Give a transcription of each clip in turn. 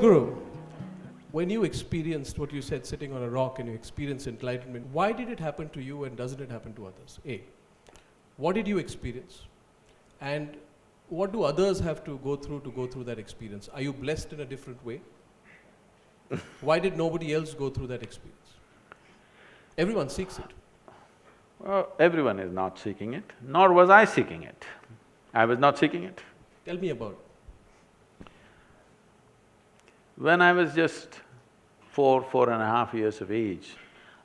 Sadhguru, when you experienced what you said, sitting on a rock, and you experienced enlightenment, why did it happen to you and doesn't it happen to others? A, what did you experience? And what do others have to go through that experience? Are you blessed in a different way? Why did nobody else go through that experience? Everyone seeks it. Well, everyone is not seeking it, nor was I seeking it. I was not seeking it. Tell me about it. When I was just 4.5 years of age,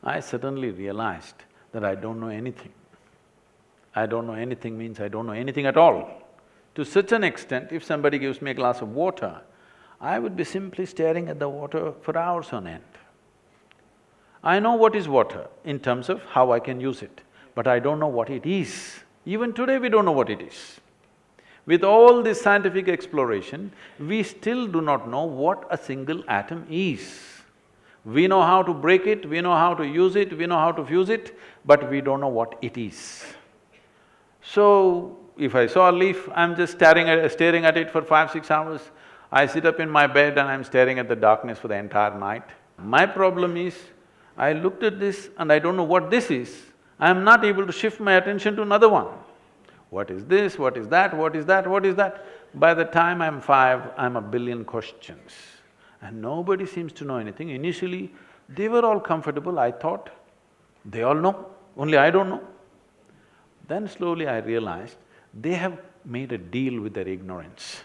I suddenly realized that I don't know anything. I don't know anything means I don't know anything at all. To such an extent, if somebody gives me a glass of water, I would be simply staring at the water for hours on end. I know what is water in terms of how I can use it, but I don't know what it is. Even today we don't know what it is. With all this scientific exploration, we still do not know what a single atom is. We know how to break it, we know how to use it, we know how to fuse it, but we don't know what it is. So, if I saw a leaf, I'm just staring at it for 5-6 hours. I sit up in my bed and I'm staring at the darkness for the entire night. My problem is, I looked at this and I don't know what this is. I'm not able to shift my attention to another one. What is this? What is that? What is that? What is that? By the time I'm 5, I'm a billion questions. And nobody seems to know anything. Initially, they were all comfortable, I thought, they all know, only I don't know. Then slowly I realized, they have made a deal with their ignorance.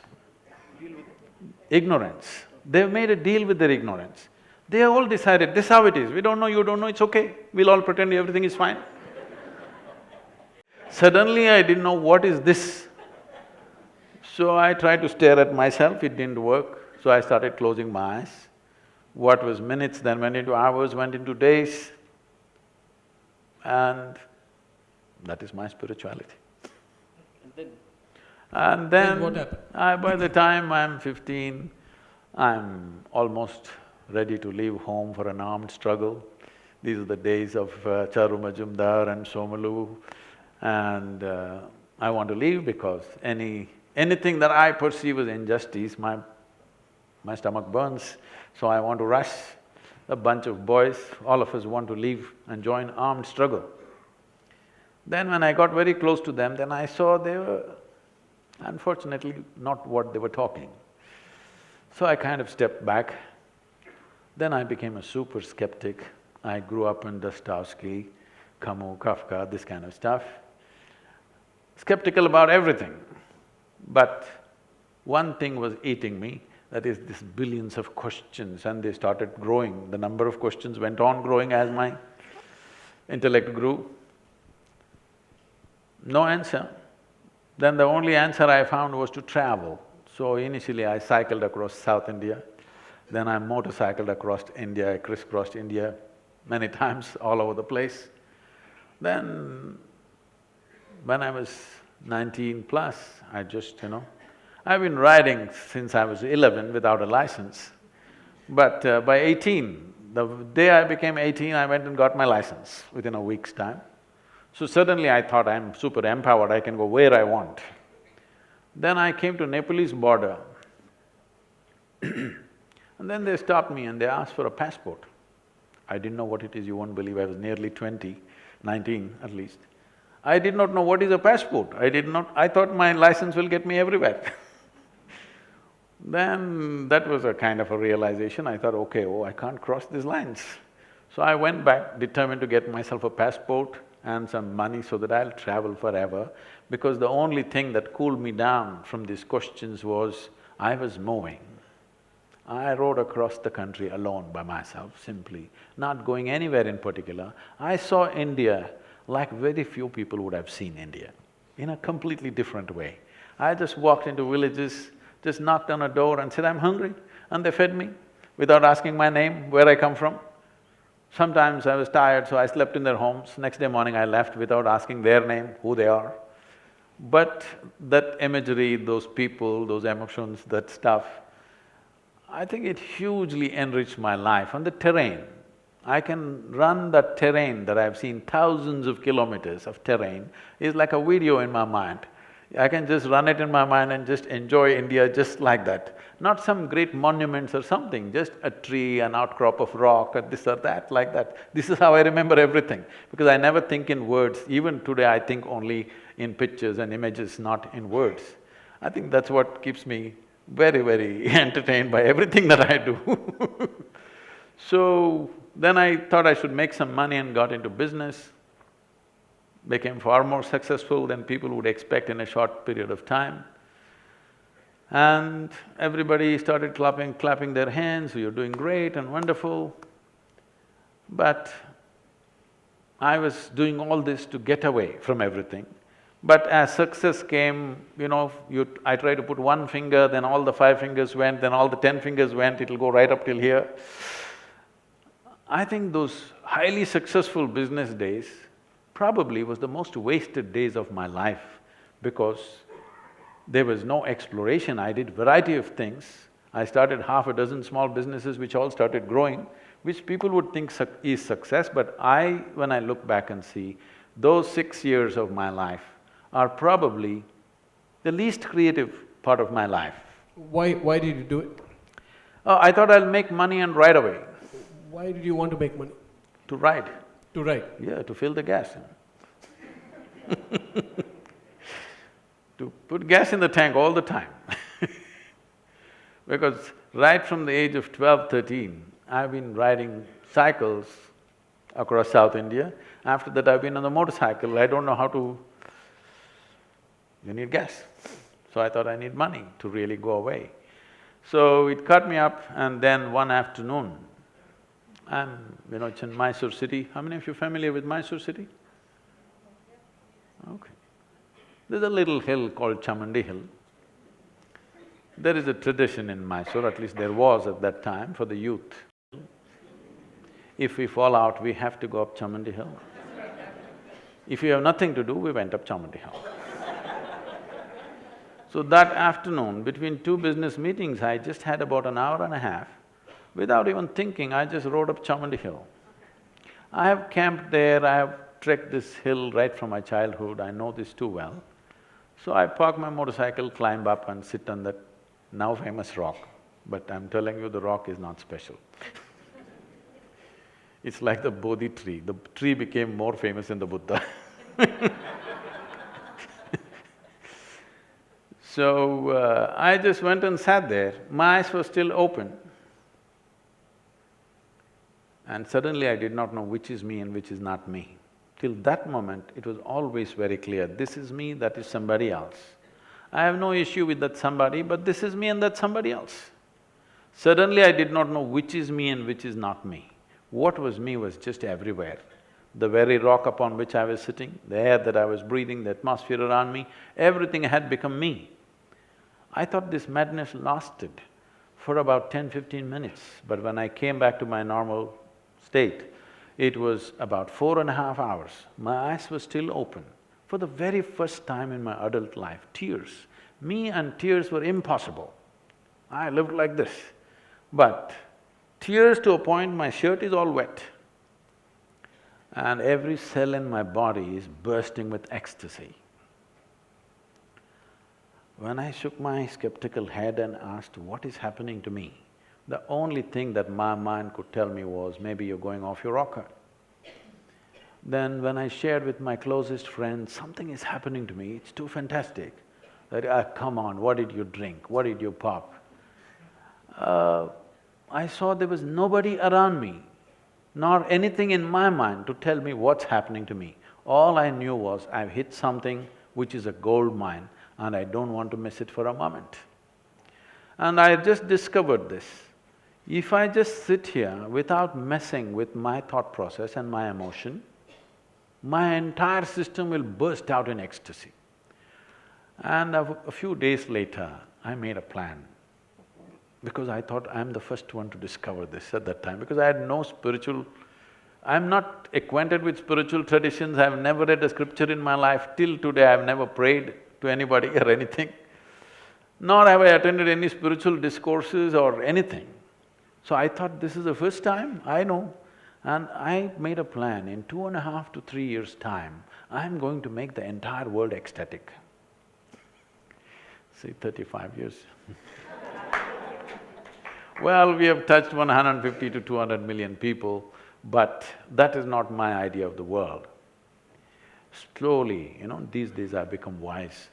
Ignorance. They've made a deal with their ignorance. They have all decided, this is how it is, we don't know, you don't know, it's okay, we'll all pretend everything is fine. Suddenly I didn't know what is this. So I tried to stare at myself, it didn't work, so I started closing my eyes. What was minutes then went into hours, went into days, and that is my spirituality. And then what happened? by the time I'm 15, I'm almost ready to leave home for an armed struggle. These are the days of Charu Majumdar and Somalu, and I want to leave because anything that I perceive as injustice, my stomach burns, so I want to rush. A bunch of boys, all of us want to leave and join armed struggle. Then when I got very close to them, then I saw they were unfortunately not what they were talking. So I kind of stepped back. Then I became a super skeptic. I grew up in Dostoevsky, Camus, Kafka, this kind of stuff. Skeptical about everything. But one thing was eating me, that is these billions of questions, and they started growing. The number of questions went on growing as my intellect grew. No answer. Then the only answer I found was to travel. So initially I cycled across South India, then I motorcycled across India, I crisscrossed India many times, all over the place. Then when I was 19 plus, I just, I've been riding since I was 11 without a license. But by 18, the day I became 18, I went and got my license within a week's time. So suddenly I thought I'm super empowered, I can go where I want. Then I came to Nepalese border and then they stopped me and they asked for a passport. I didn't know what it is, you won't believe, I was nearly 20, 19 at least. I did not know what is a passport, I thought my license will get me everywhere. Then that was a kind of a realization, I thought, okay, I can't cross these lines. So I went back, determined to get myself a passport and some money so that I'll travel forever, because the only thing that cooled me down from these questions was, I was moving. I rode across the country alone by myself, simply, not going anywhere in particular. I saw India like very few people would have seen India, in a completely different way. I just walked into villages, just knocked on a door and said, I'm hungry, and they fed me without asking my name, where I come from. Sometimes I was tired, so I slept in their homes. Next day morning I left without asking their name, who they are. But that imagery, those people, those emotions, that stuff, I think it hugely enriched my life. And the terrain, I can run that terrain that I've seen, thousands of kilometers of terrain, is like a video in my mind. I can just run it in my mind and just enjoy India just like that. Not some great monuments or something, just a tree, an outcrop of rock, or this or that, like that. This is how I remember everything, because I never think in words. Even today, I think only in pictures and images, not in words. I think that's what keeps me very, very entertained by everything that I do. So, then I thought I should make some money and got into business. Became far more successful than people would expect in a short period of time. And everybody started clapping their hands, "You're doing great and wonderful." But I was doing all this to get away from everything. But as success came, I try to put one finger, then all the 5 fingers went, then all the 10 fingers went, it'll go right up till here. I think those highly successful business days probably was the most wasted days of my life, because there was no exploration. I did variety of things. I started half a dozen small businesses which all started growing, which people would think is success, but when I look back and see, those 6 years of my life are probably the least creative part of my life. Why did you do it? I thought I'll make money and ride away. Why did you want to make money? To ride. To ride? Yeah, to fill the gas. To put gas in the tank all the time. Because right from the age of 12, 13, I've been riding cycles across South India. After that, I've been on the motorcycle. I don't know how to… You need gas. So I thought I need money to really go away. So it caught me up, and then one afternoon, it's in Mysore city. How many of you are familiar with Mysore city? Okay. There's a little hill called Chamandi Hill. There is a tradition in Mysore, at least there was at that time, for the youth. If we fall out, we have to go up Chamandi Hill. If we have nothing to do, we went up Chamandi Hill. So that afternoon, between 2 business meetings, I just had about an hour and a half. Without even thinking, I just rode up Chamandi Hill. I have camped there, I have trekked this hill right from my childhood, I know this too well. So I park my motorcycle, climb up and sit on that now famous rock. But I'm telling you, the rock is not special. It's like the Bodhi tree. The tree became more famous than the Buddha. So, I just went and sat there. My eyes were still open. And suddenly I did not know which is me and which is not me. Till that moment, it was always very clear, this is me, that is somebody else. I have no issue with that somebody, but this is me and that's somebody else. Suddenly I did not know which is me and which is not me. What was me was just everywhere. The very rock upon which I was sitting, the air that I was breathing, the atmosphere around me, everything had become me. I thought this madness lasted for about 10–15 minutes, but when I came back to my normal state, it was about 4.5 hours. My eyes were still open. For the very first time in my adult life, tears. Me and tears were impossible. I lived like this. But tears to a point, my shirt is all wet. And every cell in my body is bursting with ecstasy. When I shook my skeptical head and asked, what is happening to me? The only thing that my mind could tell me was, maybe you're going off your rocker. Then when I shared with my closest friends, something is happening to me, it's too fantastic. That, come on, what did you drink? What did you pop? I saw there was nobody around me, nor anything in my mind to tell me what's happening to me. All I knew was, I've hit something which is a gold mine, and I don't want to miss it for a moment. And I just discovered this. If I just sit here without messing with my thought process and my emotion, my entire system will burst out in ecstasy. And a few days later, I made a plan, because I thought I'm the first one to discover this at that time, because I had no spiritual… I'm not acquainted with spiritual traditions, I've never read a scripture in my life. Till today, I've never prayed to anybody or anything. Nor have I attended any spiritual discourses or anything. So I thought, this is the first time, I know. And I made a plan, in 2.5 to 3 years' time, I'm going to make the entire world ecstatic. See, 35 years. Well, we have touched 150 to 200 million people, but that is not my idea of the world. Slowly, these days I've become wise.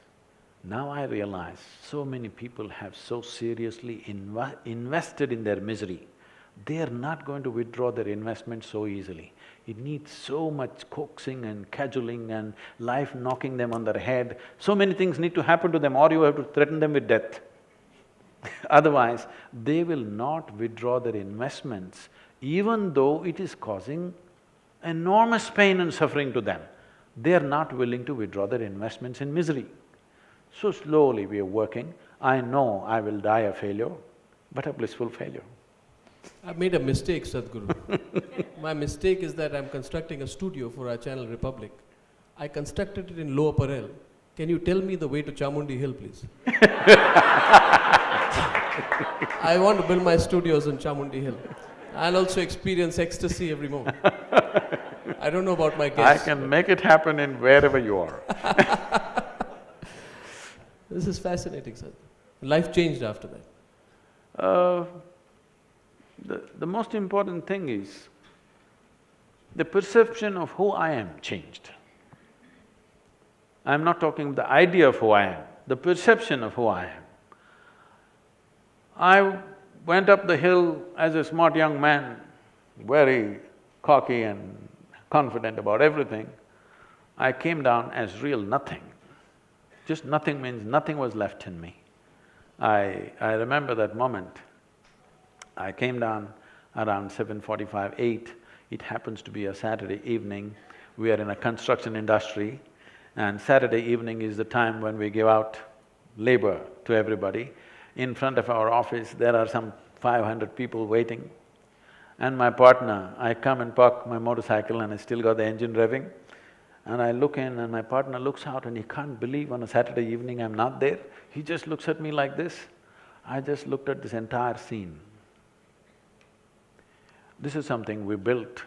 Now I realize so many people have so seriously invested in their misery. They are not going to withdraw their investment so easily. It needs so much coaxing and cajoling and life knocking them on their head. So many things need to happen to them, or you have to threaten them with death. Otherwise, they will not withdraw their investments, even though it is causing enormous pain and suffering to them. They are not willing to withdraw their investments in misery. So slowly we are working. I know I will die a failure, but a blissful failure. I've made a mistake, Sadhguru. My mistake is that I'm constructing a studio for our channel Republic. I constructed it in Lower Parel. Can you tell me the way to Chamundi Hill, please? I want to build my studios in Chamundi Hill. I'll also experience ecstasy every moment. I don't know about my guests. I can make it happen in wherever you are. This is fascinating, sir. Life changed after that. The most important thing is, the perception of who I am changed. I'm not talking the idea of who I am, the perception of who I am. I went up the hill as a smart young man, very cocky and confident about everything. I came down as real nothing. Just nothing means nothing was left in me. I remember that moment. I came down around 7:45, 8. It happens to be a Saturday evening. We are in a construction industry, and Saturday evening is the time when we give out labor to everybody. In front of our office, there are some 500 people waiting. And my partner, I come and park my motorcycle and I still got the engine revving. And I look in and my partner looks out and he can't believe on a Saturday evening I'm not there. He just looks at me like this. I just looked at this entire scene. This is something we built.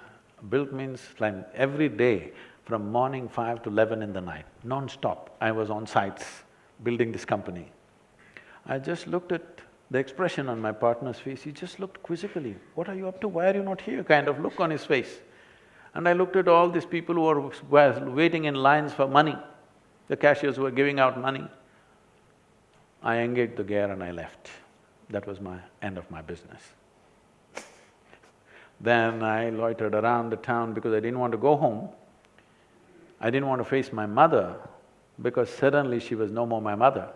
Built means like every day from morning 5 to 11 in the night, non-stop, I was on sites building this company. I just looked at the expression on my partner's face, he just looked quizzically, "What are you up to? Why are you not here?" kind of look on his face. And I looked at all these people who were waiting in lines for money, the cashiers were giving out money. I engaged the gear and I left. That was my end of my business. Then I loitered around the town because I didn't want to go home. I didn't want to face my mother because suddenly she was no more my mother.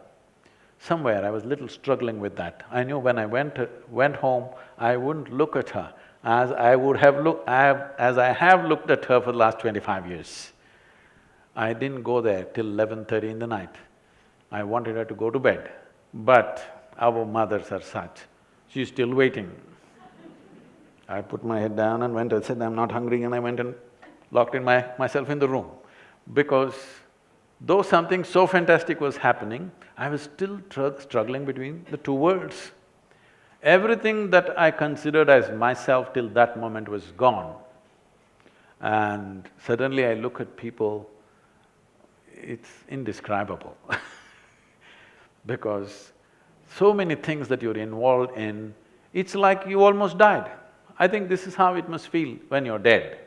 Somewhere I was little struggling with that. I knew when I went home, I wouldn't look at her as I have looked at her for the last 25 years. I didn't go there till 11:30 in the night. I wanted her to go to bed, but our mothers are such, she's still waiting. I put my head down and went and said, "I'm not hungry," and I went and locked myself in the room. Because though something so fantastic was happening, I was still struggling between the two worlds. Everything that I considered as myself till that moment was gone. And suddenly I look at people, it's indescribable because so many things that you're involved in, it's like you almost died. I think this is how it must feel when you're dead.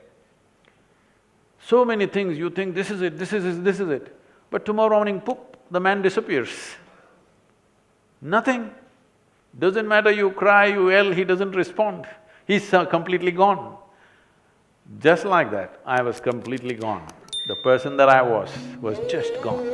So many things you think, this is it, this is it, this is it. But tomorrow morning, poof, the man disappears. Nothing. Doesn't matter you cry, you yell, he doesn't respond. He's completely gone. Just like that, I was completely gone. The person that I was just gone.